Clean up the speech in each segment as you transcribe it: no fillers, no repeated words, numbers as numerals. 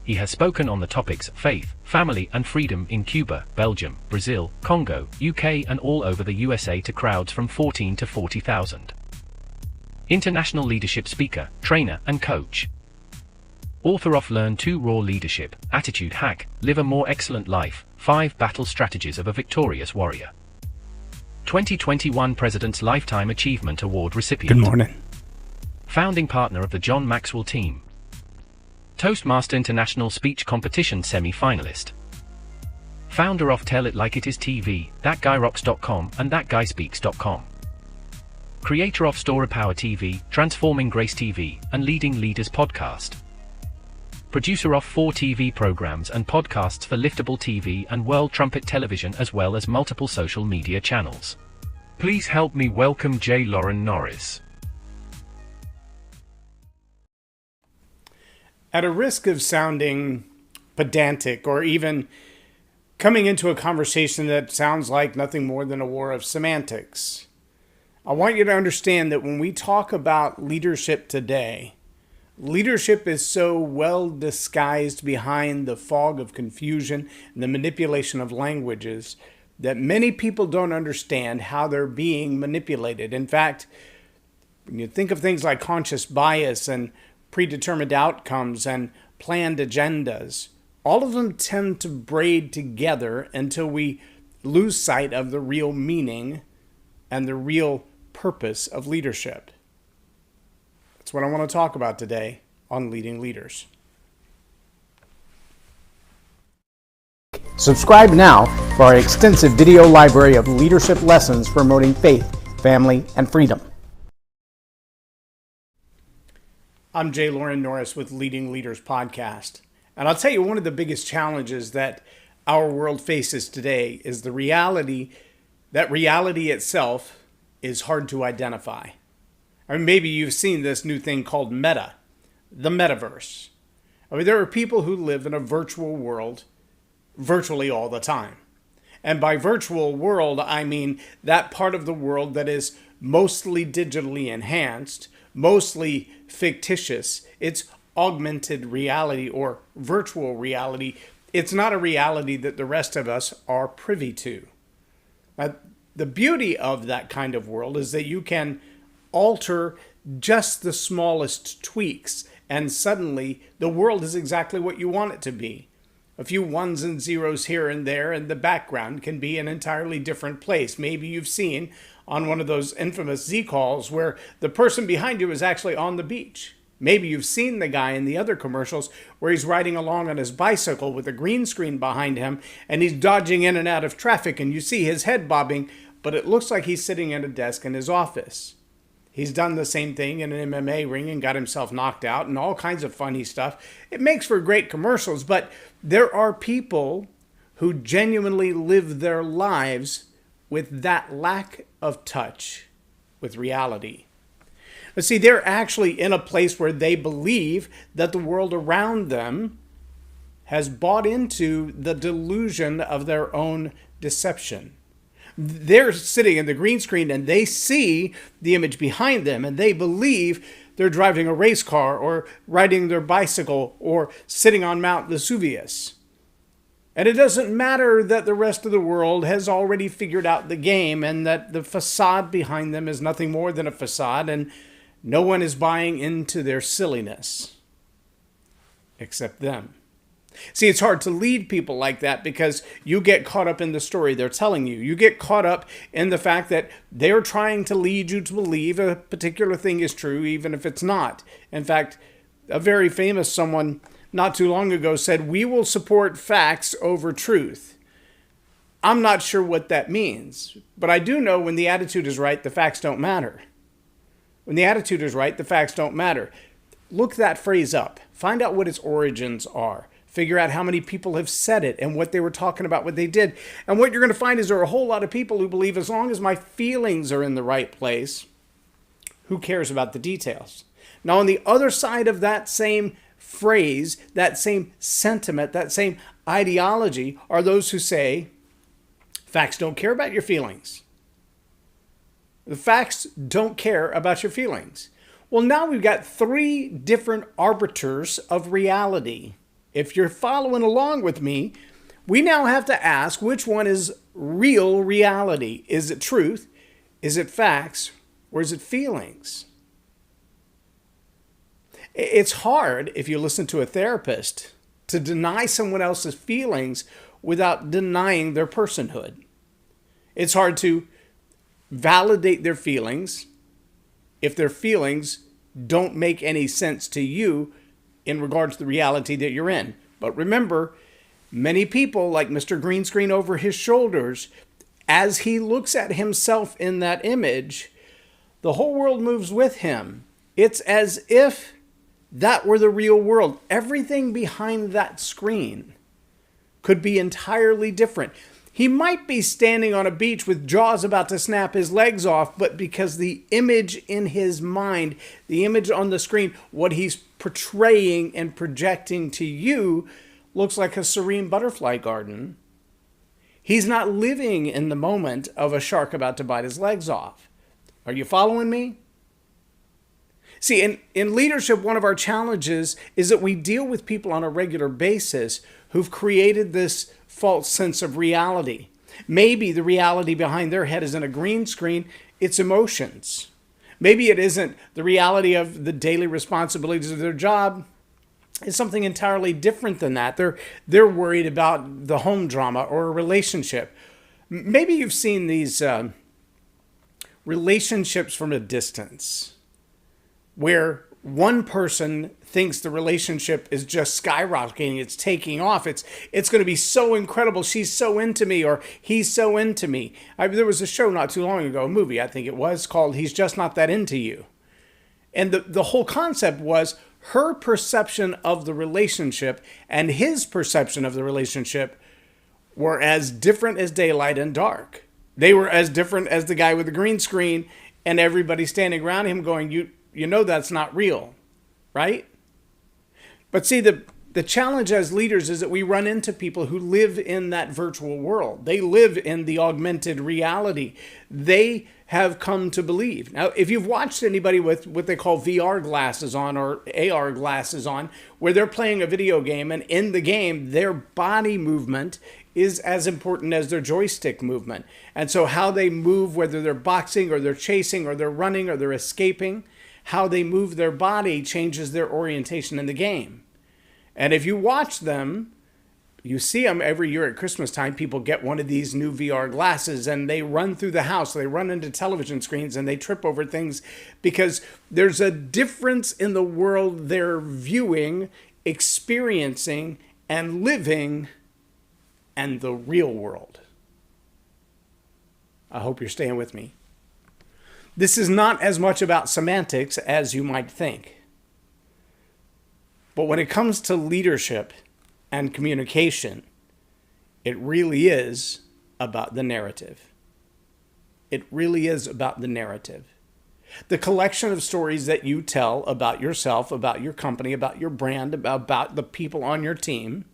He has spoken on the topics faith, family and freedom in Cuba, Belgium, Brazil, Congo, UK and all over the USA to crowds from 14 to 40,000. International leadership speaker, trainer and coach. Author of Learn to Raw Leadership, Attitude Hack, Live a More Excellent Life, 5 Battle Strategies of a Victorious Warrior. 2021 President's Lifetime Achievement Award recipient. Good morning. Founding partner of the John Maxwell team. Toastmaster International Speech Competition semi-finalist. Founder of Tell It Like It Is TV, ThatGuyRocks.com and ThatGuySpeaks.com. Creator of Story Power TV, Transforming Grace TV, and Leading Leaders Podcast. Producer of 4 TV programs and podcasts for Liftable TV and World Trumpet Television as well as multiple social media channels. Please help me welcome J Loren Norris. At a risk of sounding pedantic or even coming into a conversation that sounds like nothing more than a war of semantics, I want you to understand that when we talk about leadership today, leadership is so well disguised behind the fog of confusion and the manipulation of languages that many people don't understand how they're being manipulated. In fact, when you think of things like conscious bias and predetermined outcomes and planned agendas, all of them tend to braid together until we lose sight of the real meaning and the real purpose of leadership. That's what I want to talk about today on Leading Leaders. Subscribe now for our extensive video library of leadership lessons promoting faith, family, and freedom. I'm J Loren Norris with Leading Leaders Podcast. And I'll tell you, one of the biggest challenges that our world faces today is the reality that reality itself is hard to identify. Or maybe you've seen this new thing called meta, the metaverse. I mean, there are people who live in a virtual world virtually all the time. And by virtual world, I mean that part of the world that is mostly digitally enhanced, mostly fictitious. It's augmented reality or virtual reality. It's not a reality that the rest of us are privy to. The beauty of that kind of world is that you can alter just the smallest tweaks and suddenly the world is exactly what you want it to be. A few ones and zeros here and there and the background can be an entirely different place. Maybe you've seen on one of those infamous Z calls where the person behind you is actually on the beach. Maybe you've seen the guy in the other commercials where he's riding along on his bicycle with a green screen behind him and he's dodging in and out of traffic and you see his head bobbing, but it looks like he's sitting at a desk in his office. He's done the same thing in an MMA ring and got himself knocked out and all kinds of funny stuff. It makes for great commercials, but there are people who genuinely live their lives with that lack of touch with reality. But see, they're actually in a place where they believe that the world around them has bought into the delusion of their own deception. They're sitting in the green screen and they see the image behind them and they believe they're driving a race car or riding their bicycle or sitting on Mount Vesuvius. And it doesn't matter that the rest of the world has already figured out the game and that the facade behind them is nothing more than a facade and no one is buying into their silliness except them. See, it's hard to lead people like that because you get caught up in the story they're telling you. You get caught up in the fact that they're trying to lead you to believe a particular thing is true, even if it's not. In fact, a very famous someone not too long ago said, "We will support facts over truth." I'm not sure what that means, but I do know when the attitude is right, the facts don't matter. When the attitude is right, the facts don't matter. Look that phrase up. Find out what its origins are. Figure out how many people have said it and what they were talking about, what they did. And what you're going to find is there are a whole lot of people who believe as long as my feelings are in the right place, who cares about the details? Now, on the other side of that same phrase, that same sentiment, that same ideology are those who say, facts don't care about your feelings. The facts don't care about your feelings. Well, now we've got 3 different arbiters of reality. if you're following along with me, we now have to ask which one is real reality. Is it truth? Is it facts? Or is it feelings? It's hard, if you listen to a therapist, to deny someone else's feelings without denying their personhood. It's hard to validate their feelings if their feelings don't make any sense to you in regards to the reality that you're in. But remember, many people, like Mr. Green Screen over his shoulders, as he looks at himself in that image, the whole world moves with him. It's as if that were the real world. Everything behind that screen could be entirely different. He might be standing on a beach with Jaws about to snap his legs off, but because the image in his mind, the image on the screen, what he's portraying and projecting to you looks like a serene butterfly garden. He's not living in the moment of a shark about to bite his legs off. Are you following me? See, in leadership, one of our challenges is that we deal with people on a regular basis who've created this false sense of reality. Maybe the reality behind their head isn't a green screen, it's emotions. Maybe it isn't the reality of the daily responsibilities of their job. It's something entirely different than that. They're worried about the home drama or a relationship. Maybe you've seen these relationships from a distance where one person thinks the relationship is just skyrocketing, it's taking off, it's going to be so incredible, she's so into me, or he's so into me. There was a show not too long ago, a movie I think it was, called He's Just Not That Into You. And the whole concept was her perception of the relationship and his perception of the relationship were as different as daylight and dark. They were as different as the guy with the green screen and everybody standing around him going, you know that's not real, right? But see, the challenge as leaders is that we run into people who live in that virtual world. They live in the augmented reality. They have come to believe. Now, if you've watched anybody with what they call VR glasses on or AR glasses on, where they're playing a video game, and in the game, their body movement is as important as their joystick movement. And so how they move, whether they're boxing or they're chasing or they're running or they're escaping, how they move their body changes their orientation in the game. And if you watch them, you see them every year at Christmas time. People get one of these new VR glasses and they run through the house. They run into television screens and they trip over things because there's a difference in the world they're viewing, experiencing, and living, and the real world. I hope you're staying with me. This is not as much about semantics as you might think. But when it comes to leadership and communication, it really is about the narrative. It really is about the narrative. The collection of stories that you tell about yourself, about your company, about your brand, about the people on your team,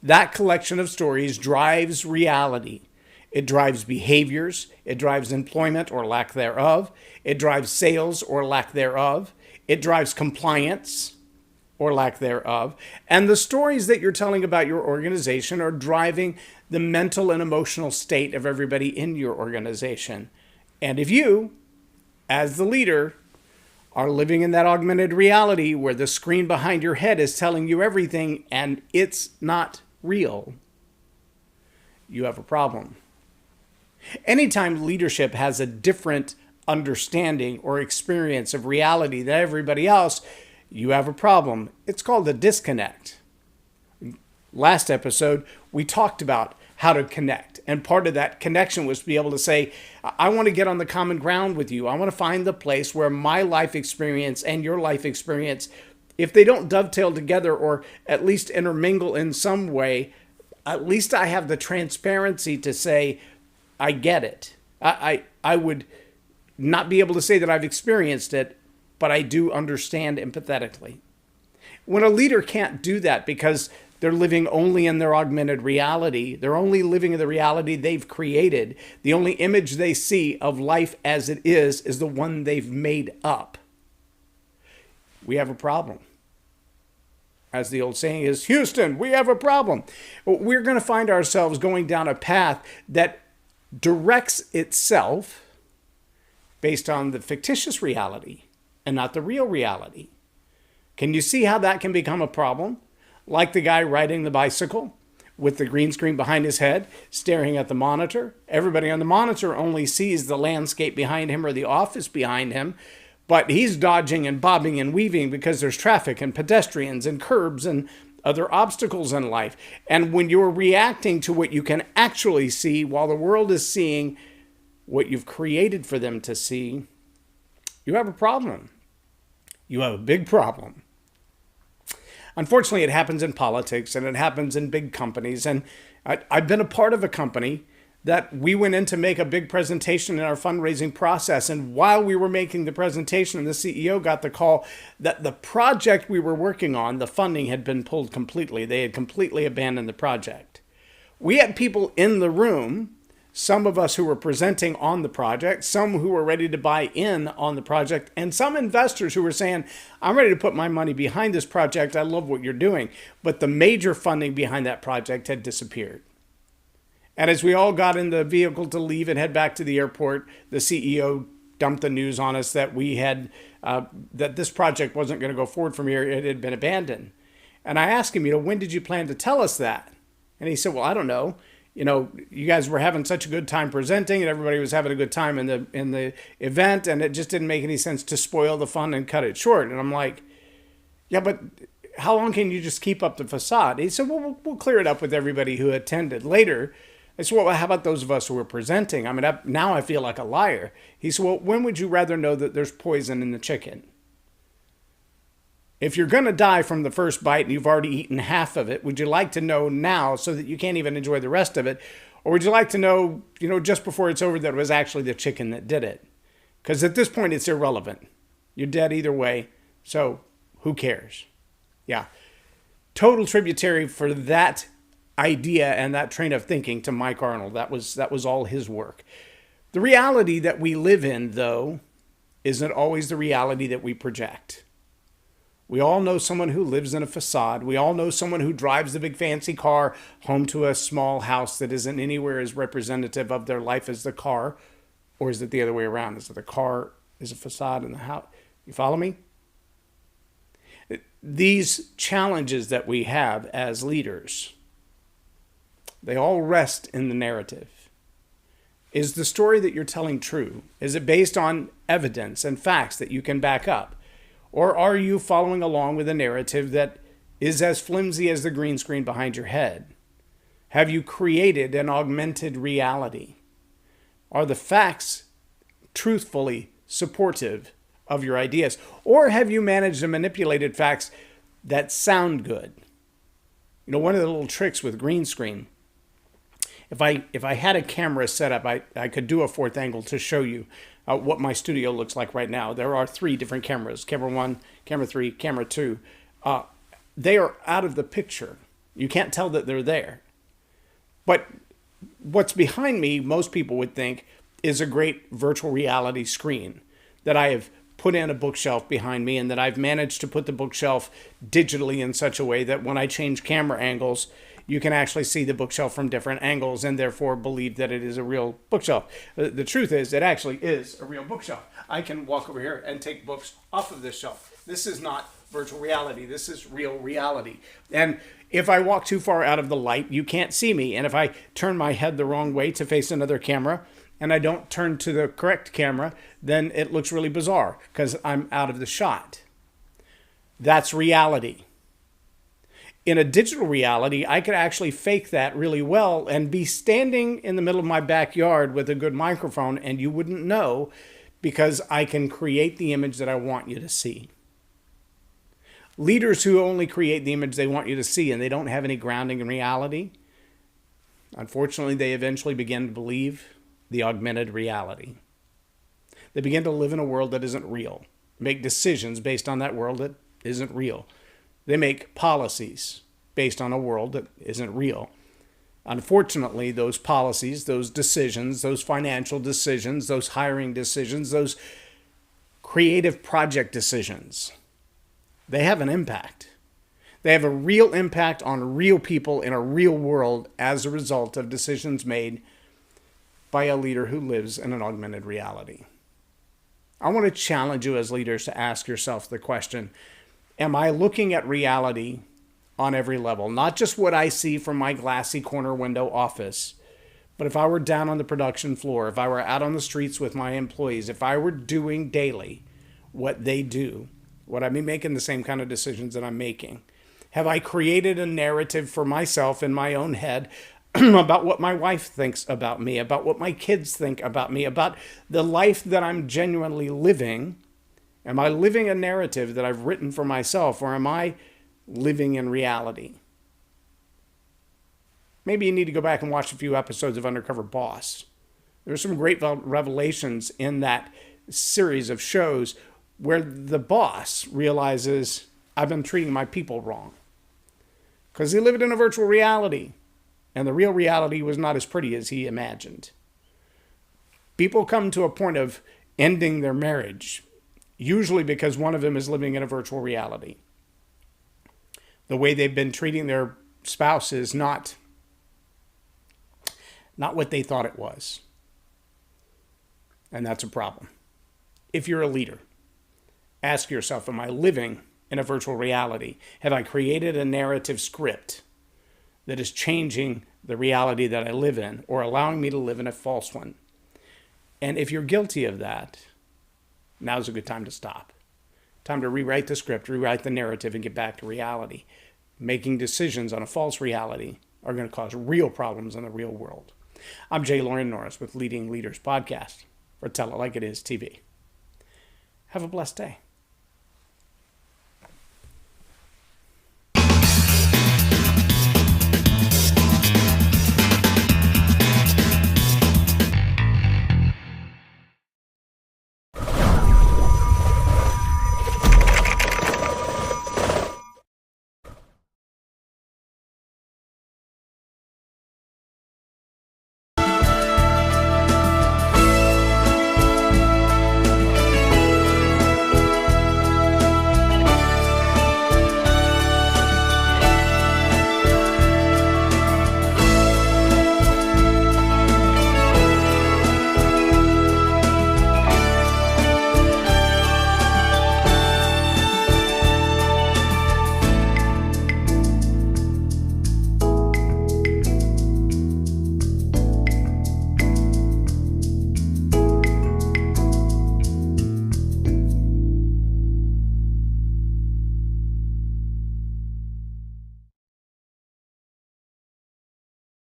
that collection of stories drives reality. It drives behaviors. It drives employment or lack thereof. It drives sales or lack thereof. It drives compliance or lack thereof. And the stories that you're telling about your organization are driving the mental and emotional state of everybody in your organization. And if you, as the leader, are living in that augmented reality where the screen behind your head is telling you everything and it's not real, you have a problem. Anytime leadership has a different understanding or experience of reality than everybody else, you have a problem. It's called a disconnect. Last episode, we talked about how to connect. And part of that connection was to be able to say, I want to get on the common ground with you. I want to find the place where my life experience and your life experience, if they don't dovetail together or at least intermingle in some way, at least I have the transparency to say, I get it. I would not be able to say that I've experienced it, but I do understand empathetically. When a leader can't do that because they're living only in their augmented reality, they're only living in the reality they've created, the only image they see of life as it is the one they've made up, we have a problem. as the old saying is, Houston, we have a problem. We're going to find ourselves going down a path that directs itself based on the fictitious reality and not the real reality. Can you see how that can become a problem? Like the guy riding the bicycle with the green screen behind his head, staring at the monitor. Everybody on the monitor only sees the landscape behind him or the office behind him, but he's dodging and bobbing and weaving because there's traffic and pedestrians and curbs and other obstacles in life. And when you're reacting to what you can actually see while the world is seeing what you've created for them to see, you have a problem. You have a big problem. Unfortunately, it happens in politics and it happens in big companies. And I've been a part of a company that we went in to make a big presentation in our fundraising process. And while we were making the presentation, the CEO got the call that the project we were working on, the funding had been pulled completely. They had completely abandoned the project. We had people in the room, some of us who were presenting on the project, some who were ready to buy in on the project, and some investors who were saying, I'm ready to put my money behind this project. I love what you're doing. But the major funding behind that project had disappeared. And as we all got in the vehicle to leave and head back to the airport, the CEO dumped the news on us that we had, that this project wasn't going to go forward from here. It had been abandoned. And I asked him, when did you plan to tell us that? And he said, well, I don't know. You guys were having such a good time presenting and everybody was having a good time in the event, and it just didn't make any sense to spoil the fun and cut it short. And I'm like, yeah, but how long can you just keep up the facade? He said, well, we'll clear it up with everybody who attended later. I said, well, how about those of us who were presenting? I mean, now I feel like a liar. He said, well, when would you rather know that there's poison in the chicken? If you're going to die from the first bite and you've already eaten half of it, would you like to know now so that you can't even enjoy the rest of it? Or would you like to know, just before it's over that it was actually the chicken that did it? Because at this point, it's irrelevant. You're dead either way. So who cares? Yeah. Total tributary for that idea and that train of thinking to Mike Arnold. That was all his work. The reality that we live in, though, isn't always the reality that we project. We all know someone who lives in a facade. We all know someone who drives the big fancy car home to a small house that isn't anywhere as representative of their life as the car. Or is it the other way around? Is it the car is a facade in the house? You follow me? These challenges that we have as leaders, they all rest in the narrative. Is the story that you're telling true? Is it based on evidence and facts that you can back up? Or are you following along with a narrative that is as flimsy as the green screen behind your head? Have you created an augmented reality? Are the facts truthfully supportive of your ideas? Or have you managed to manipulate facts that sound good? One of the little tricks with green screen, if I had a camera set up, I could do a fourth angle to show you what my studio looks like right now. There are 3 different cameras, camera 1, camera 3, camera 2. They are out of the picture. You can't tell that they're there. But what's behind me, most people would think, is a great virtual reality screen that I have put in a bookshelf behind me, and that I've managed to put the bookshelf digitally in such a way that when I change camera angles, you can actually see the bookshelf from different angles and therefore believe that it is a real bookshelf. The truth is, it actually is a real bookshelf. I can walk over here and take books off of this shelf. This is not virtual reality. This is real reality. And if I walk too far out of the light, you can't see me. And if I turn my head the wrong way to face another camera, and I don't turn to the correct camera, then it looks really bizarre because I'm out of the shot. That's reality. In a digital reality, I could actually fake that really well and be standing in the middle of my backyard with a good microphone, and you wouldn't know because I can create the image that I want you to see. Leaders who only create the image they want you to see and they don't have any grounding in reality, unfortunately, they eventually begin to believe the augmented reality. They begin to live in a world that isn't real, make decisions based on that world that isn't real. They make policies based on a world that isn't real. Unfortunately, those policies, those decisions, those financial decisions, those hiring decisions, those creative project decisions, they have an impact. They have a real impact on real people in a real world as a result of decisions made by a leader who lives in an augmented reality. I want to challenge you as leaders to ask yourself the question, am I looking at reality on every level? Not just what I see from my glassy corner window office, but if I were down on the production floor, if I were out on the streets with my employees, if I were doing daily what they do, would I be making the same kind of decisions that I'm making? Have I created a narrative for myself in my own head about what my wife thinks about me, about what my kids think about me, about the life that I'm genuinely living? Am I living a narrative that I've written for myself, or am I living in reality? Maybe you need to go back and watch a few episodes of Undercover Boss. There's some great revelations in that series of shows where the boss realizes, I've been treating my people wrong. Because he lived in a virtual reality, and the real reality was not as pretty as he imagined. People come to a point of ending their marriage, usually because one of them is living in a virtual reality. The way they've been treating their spouse is not what they thought it was. And that's a problem. If you're a leader, ask yourself, am I living in a virtual reality? Have I created a narrative script that is changing the reality that I live in, or allowing me to live in a false one? And if you're guilty of that, now's a good time to stop. Time to rewrite the script, rewrite the narrative, and get back to reality. Making decisions on a false reality are going to cause real problems in the real world. I'm J Loren Norris with Leading Leaders Podcast for Tell It Like It Is TV. Have a blessed day.